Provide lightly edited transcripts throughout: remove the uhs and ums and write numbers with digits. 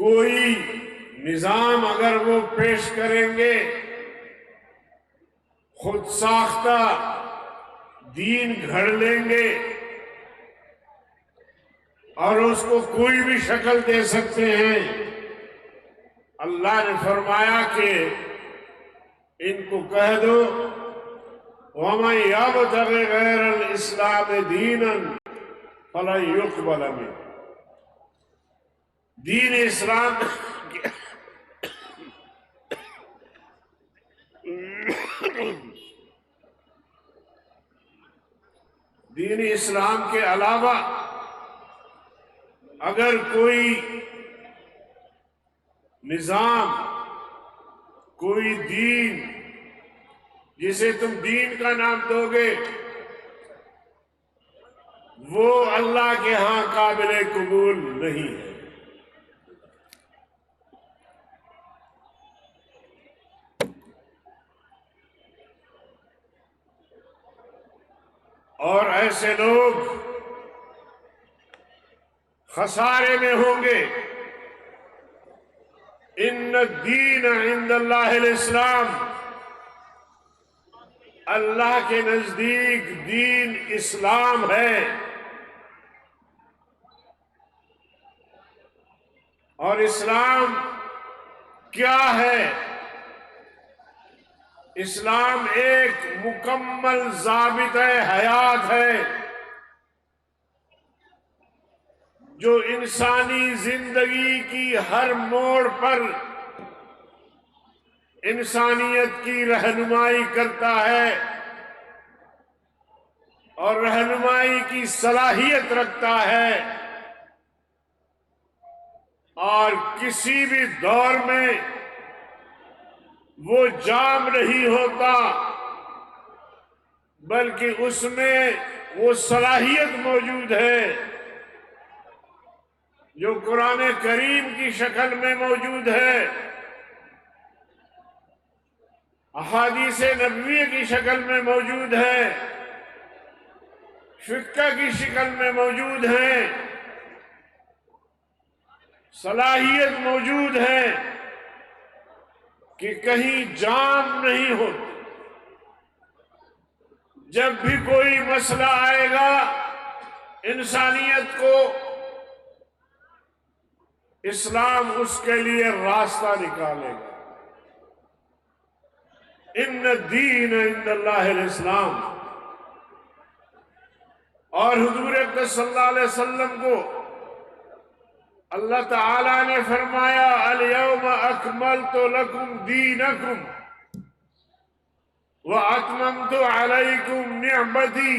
کوئی نظام اگر وہ پیش کریں گے، خود ساختہ دین گھڑ لیں گے اور اس کو کوئی بھی شکل دے سکتے ہیں، اللہ نے فرمایا کہ ان کو کہہ دو وَمَن يَبْتَغِ غَيْرَ الْإِسْلَامِ دِينًا فَلَن يُقْبَلَ مِنْهُ۔ دین اسلام کے علاوہ اگر کوئی نظام، کوئی دین جسے تم دین کا نام دو گے، وہ اللہ کے ہاں قابل قبول نہیں ہے۔ اور ایسے لوگ خسارے میں ہوں گے۔ ان الدین عند اللہ الاسلام، اللہ کے نزدیک دین اسلام ہے۔ اور اسلام کیا ہے؟ اسلام ایک مکمل ضابطۂ حیات ہے جو انسانی زندگی کی ہر موڑ پر انسانیت کی رہنمائی کرتا ہے اور رہنمائی کی صلاحیت رکھتا ہے، اور کسی بھی دور میں وہ جام نہیں ہوتا، بلکہ اس میں وہ صلاحیت موجود ہے جو قرآن کریم کی شکل میں موجود ہے، احادیث نبوی کی شکل میں موجود ہے، فقہ کی شکل میں موجود ہے، صلاحیت موجود ہے کہ کہیں جام نہیں ہوتا۔ جب بھی کوئی مسئلہ آئے گا انسانیت کو، اسلام اس کے لیے راستہ نکالے گا۔ ان الدین عند اللہ الاسلام۔ اور حضور اکرم صلی اللہ علیہ وسلم کو اللہ تعالیٰ نے فرمایا الیوم اکملت لکم دینکم واتممت علیکم نعمتی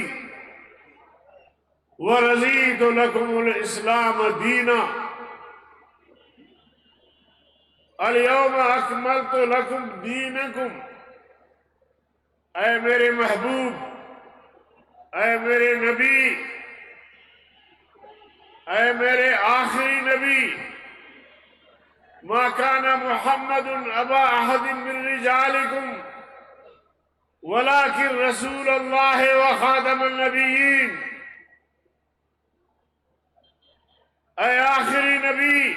ورضیت لکم الاسلام دینا۔ الیوم اکملت لکم دینکم، اے میرے محبوب، اے میرے نبی، اے میرے آخری نبی، ما کان محمد ابا احد من رجالکم ولکن رسول اللہ وخاتم النبیین۔ اے آخری نبی،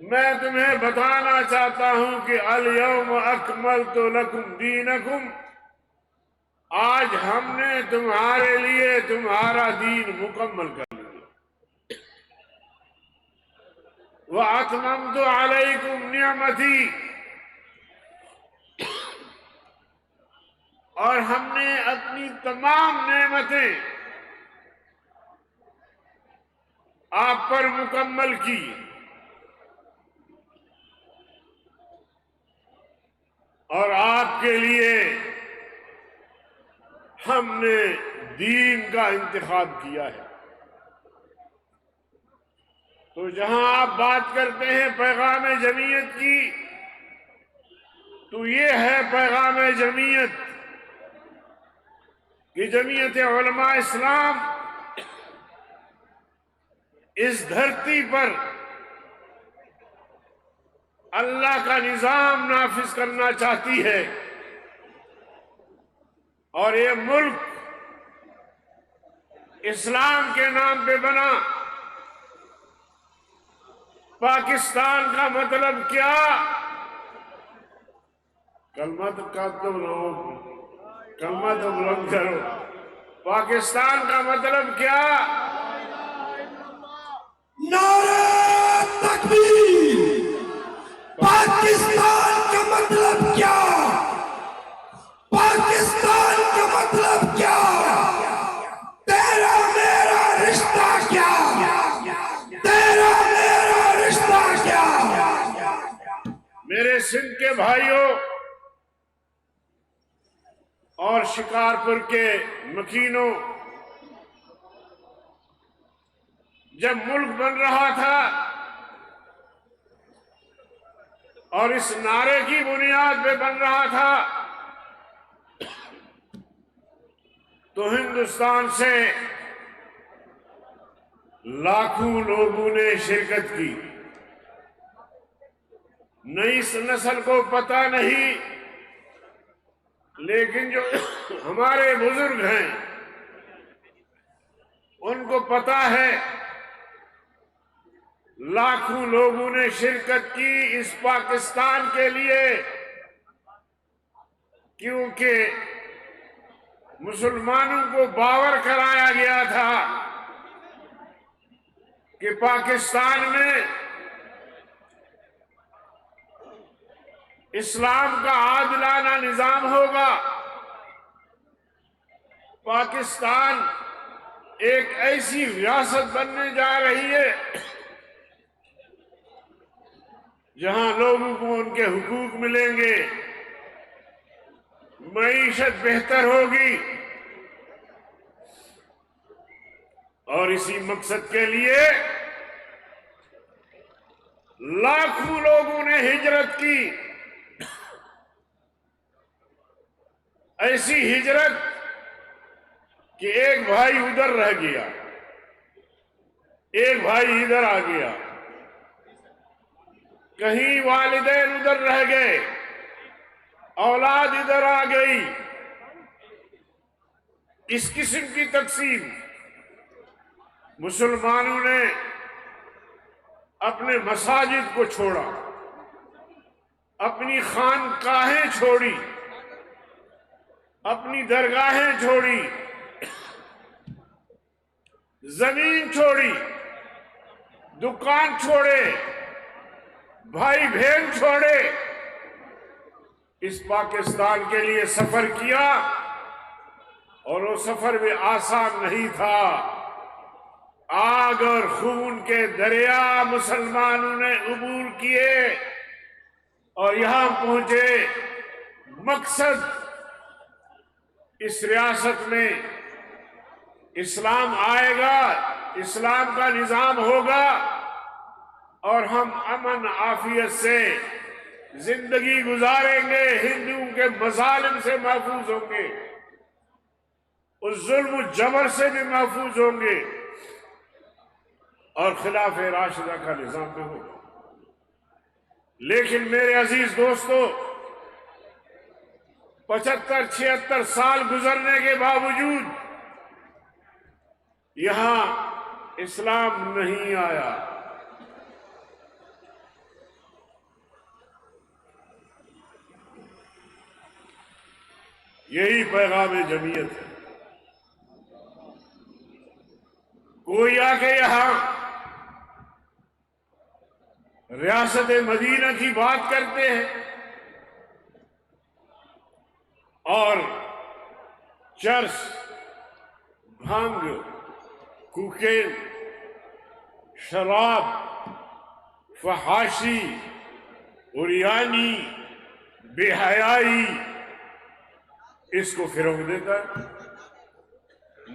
میں تمہیں بتانا چاہتا ہوں کہ الیوم اکملت لکم دینکم، آج ہم نے تمہارے لیے تمہارا دین مکمل کر لیا۔ وَأَتْمَمْتُ عَلَيْكُمْ نِعْمَتِي، اور ہم نے اپنی تمام نعمتیں آپ پر مکمل کی۔ اور آپ کے لیے ہم نے دین کا انتخاب کیا ہے۔ تو جہاں آپ بات کرتے ہیں پیغام جمعیت کی، تو یہ ہے پیغام جمعیت کہ جمعیت علماء اسلام اس دھرتی پر اللہ کا نظام نافذ کرنا چاہتی ہے، اور یہ ملک اسلام کے نام پہ بنا، پاکستان کا مطلب کیا؟ کلمہ تو بلند کرو. پاکستان کا مطلب کیا؟ نعرہ تکبیر. پاکستان کا مطلب کیا؟ پاکستان کا مطلب کیا؟ تیرا میرا رشتہ کیا؟ تیرا میرا رشتہ کیا؟ میرے سندھ کے بھائیوں اور شکارپور کے مکینوں، جب ملک بن رہا تھا اور اس نعرے کی بنیاد پہ بن رہا تھا تو ہندوستان سے لاکھوں لوگوں نے شرکت کی. نئی نسل کو پتہ نہیں، لیکن جو ہمارے بزرگ ہیں ان کو پتہ ہے. لاکھوں لوگوں نے شرکت کی اس پاکستان کے لیے، کیونکہ مسلمانوں کو باور کرایا گیا تھا کہ پاکستان میں اسلام کا عادلانہ نظام ہوگا. پاکستان ایک ایسی ریاست بننے جا رہی ہے جہاں لوگوں کو ان کے حقوق ملیں گے، معیشت بہتر ہوگی. اور اسی مقصد کے لیے لاکھوں لوگوں نے ہجرت کی. ایسی ہجرت کہ ایک بھائی ادھر رہ گیا، ایک بھائی ادھر آ گیا، کہیں والدین ادھر رہ گئے، اولاد ادھر آ گئی. اس قسم کی تقسیم مسلمانوں نے اپنے مساجد کو چھوڑا، اپنی خانقاہیں چھوڑی، اپنی درگاہیں چھوڑی، زمین چھوڑی، دکان چھوڑے، بھائی بہن چھوڑے، اس پاکستان کے لیے سفر کیا. اور وہ سفر بھی آسان نہیں تھا. آگ اور خون کے دریا مسلمانوں نے عبور کیے اور یہاں پہنچے. مقصد اس ریاست میں اسلام آئے گا، اسلام کا نظام ہوگا اور ہم امن عافیت سے زندگی گزاریں گے، ہندوؤں کے مظالم سے محفوظ ہوں گے، اس ظلم و جبر سے بھی محفوظ ہوں گے اور خلاف راشدہ کا نظام بھی ہوگا. لیکن میرے عزیز دوستو، 75-76 سال گزرنے کے باوجود یہاں اسلام نہیں آیا. یہی پیغام جمعیت ہے. کوئی آ کے یہاں ریاست مدینہ کی بات کرتے ہیں اور چرس، بھنگ، کوکین، شراب، فحاشی، عریانی، بے حیائی، اس کو فروغ دیتا ہے.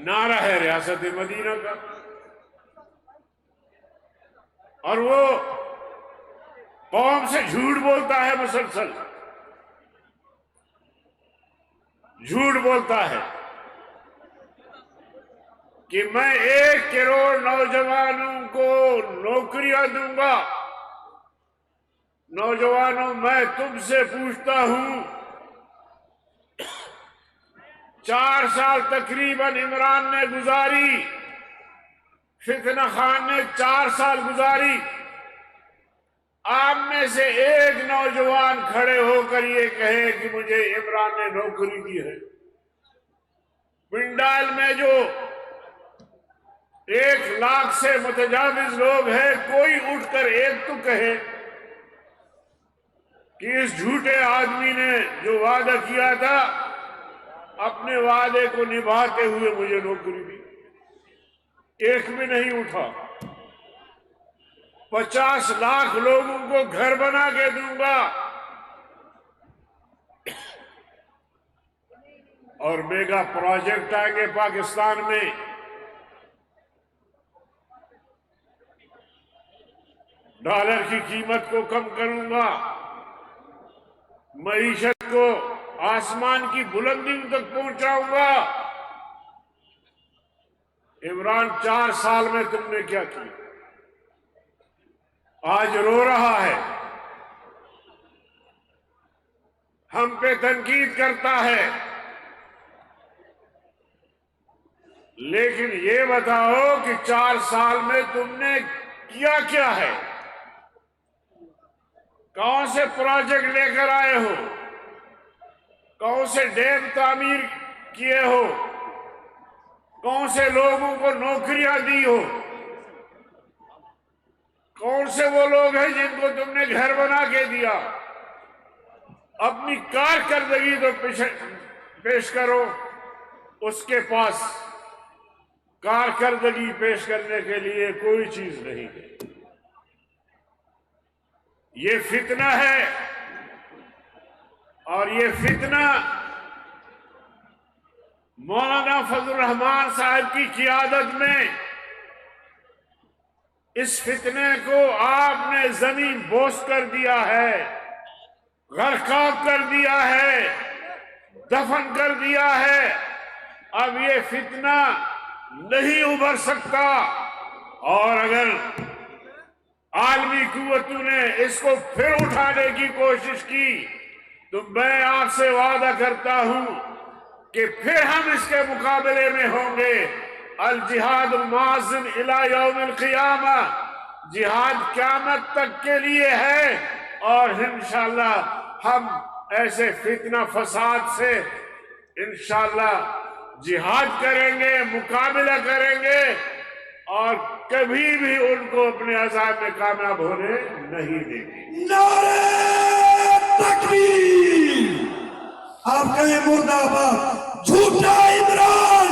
نعرہ ہے ریاست مدینہ کا، اور وہ قوم سے جھوٹ بولتا ہے، مسلسل جھوٹ بولتا ہے کہ میں 1 کروڑ نوجوانوں کو نوکریاں دوں گا. نوجوانوں، میں تم سے پوچھتا ہوں، 4 سال تقریباً عمران نے گزاری، فتنہ خان نے 4 سال گزاری، آپ میں سے ایک نوجوان کھڑے ہو کر یہ کہے کہ مجھے عمران نے نوکری دی ہے، پنڈال میں جو 1,00,000 سے متجاوز لوگ ہیں، کوئی اٹھ کر ایک تو کہے کہ اس جھوٹے آدمی نے جو وعدہ کیا تھا اپنے وعدے کو نبھاتے ہوئے مجھے نوکری دی؟ ایک بھی نہیں اٹھا۔ 50 لاکھ لوگوں کو گھر بنا کے دوں گا اور میگا پروجیکٹ آئیں گے پاکستان میں، ڈالر کی قیمت کو کم کروں گا، معیشت کو آسمان کی بلندیوں تک پہنچاؤں گا۔ عمران 4 سال میں تم نے کیا کیا؟ آج رو رہا ہے، ہم پہ تنقید کرتا ہے، لیکن یہ بتاؤ کہ 4 سال میں تم نے کیا کیا ہے؟ کون سے پروجیکٹ لے کر آئے ہو؟ کون سے ڈیم تعمیر کیے ہو؟ کون سے لوگوں کو نوکریاں دی ہو؟ کون سے وہ لوگ ہیں جن کو تم نے گھر بنا کے دیا؟ اپنی کارکردگی تو پیش کرو۔ اس کے پاس کارکردگی پیش کرنے کے لیے کوئی چیز نہیں ہے۔ یہ فتنہ ہے، اور یہ فتنہ مولانا فضل الرحمان صاحب کی قیادت میں اس فتنے کو آپ نے زمین بوس کر دیا ہے، غرقاب کر دیا ہے، دفن کر دیا ہے۔ اب یہ فتنہ نہیں ابھر سکتا، اور اگر عالمی قوتوں نے اس کو پھر اٹھانے کی کوشش کی تو میں آپ سے وعدہ کرتا ہوں کہ پھر ہم اس کے مقابلے میں ہوں گے۔ الجہاد ماضٍ الی یوم القیامہ، جہاد قیامت تک کے لیے ہے، اور انشاءاللہ ہم ایسے فتنہ فساد سے انشاءاللہ جہاد کریں گے، مقابلہ کریں گے، اور کبھی بھی ان کو اپنے عذاب میں کامیاب ہونے نہیں دیں گے۔ نعرہ تکبیر! آپ کہیں مردہ آباد! جھوٹا عمران،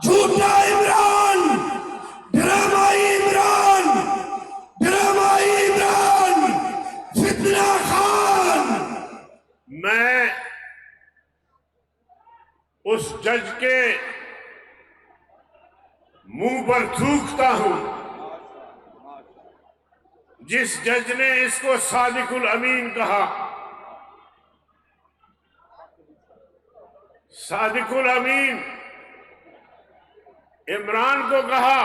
جھوٹا عمران، ڈرامائی عمران، ڈرامائی عمران، فتنہ خان! میں اس جج کے منہ پر تھوکتا ہوں جس جج نے اس کو صادق الامین کہا۔ صادق الامین عمران کو کہا،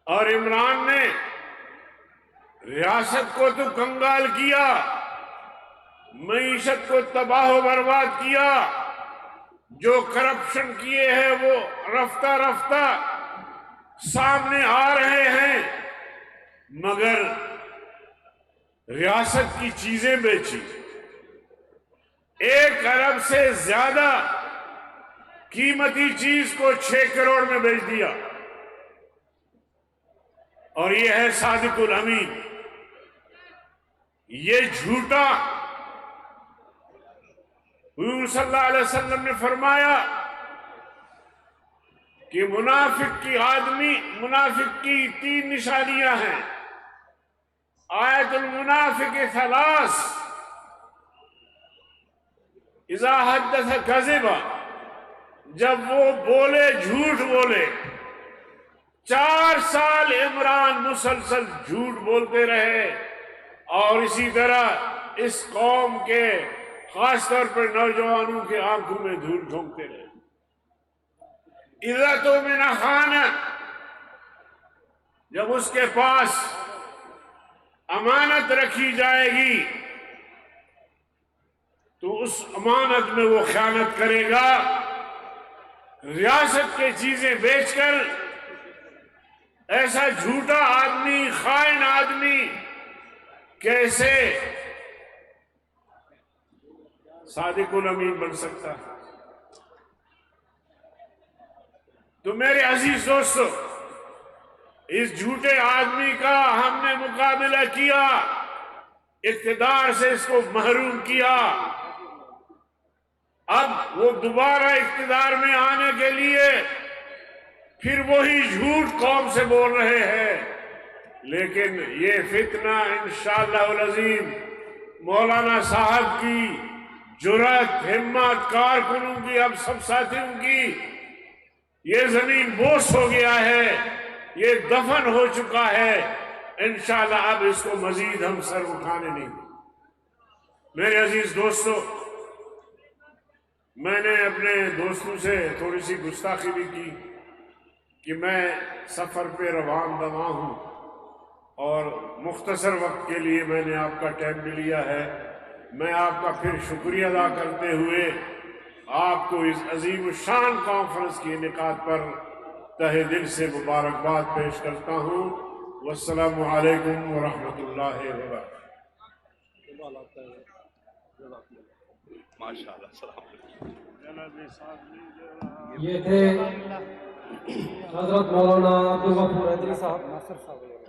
اور عمران نے ریاست کو تو کنگال کیا، معیشت کو تباہ و برباد کیا، جو کرپشن کیے ہیں وہ رفتہ رفتہ سامنے آ رہے ہیں، مگر ریاست کی چیزیں بیچی، 1 ارب سے زیادہ قیمتی چیز کو 6 کروڑ میں بیچ دیا، اور یہ ہے صادق الامین۔ یہ جھوٹا، حضور صلی اللہ علیہ وسلم نے فرمایا کہ منافق کی 3 نشانیاں ہیں۔ آیت المنافق 3، اذا حدث کذب، جب وہ بولے جھوٹ بولے۔ 4 سال عمران مسلسل جھوٹ بولتے رہے، اور اسی طرح اس قوم کے خاص طور پر نوجوانوں کے آنکھوں میں دھول جھونکتے رہے۔ اذا تؤمن خان، جب اس کے پاس امانت رکھی جائے گی تو اس امانت میں وہ خیانت کرے گا، ریاست کے چیزیں بیچ کر ایسا جھوٹا آدمی، خائن آدمی کیسے صادق الامین بن سکتا ہے؟ تو میرے عزیز دوستو، اس جھوٹے آدمی کا ہم نے مقابلہ کیا، اقتدار سے اس کو محروم کیا۔ اب وہ دوبارہ اقتدار میں آنے کے لیے پھر وہی جھوٹ قوم سے بول رہے ہیں، لیکن یہ فتنہ انشاءاللہ العظیم مولانا صاحب کی جرأت، ہمت، کارکنوں کی، اب سب ساتھیوں کی، یہ زمین بوس ہو گیا ہے، یہ دفن ہو چکا ہے۔ انشاءاللہ اب اس کو مزید ہم سر اٹھانے نہیں دیں۔ میرے عزیز دوستو، میں نے اپنے دوستوں سے تھوڑی سی گستاخی بھی کی کہ میں سفر پہ روان دواں ہوں اور مختصر وقت کے لیے میں نے آپ کا ٹائم بھی لیا ہے۔ میں آپ کا پھر شکریہ ادا کرتے ہوئے آپ کو اس عظیم الشان کانفرنس کی انعقاد پر تہہ دل سے مبارکباد پیش کرتا ہوں۔ والسلام علیکم ورحمۃ اللہ وبرکاتہ۔ یہ تھے حضرت مولانا عبد الغفور حیدری صاحب، ناصر صاحب۔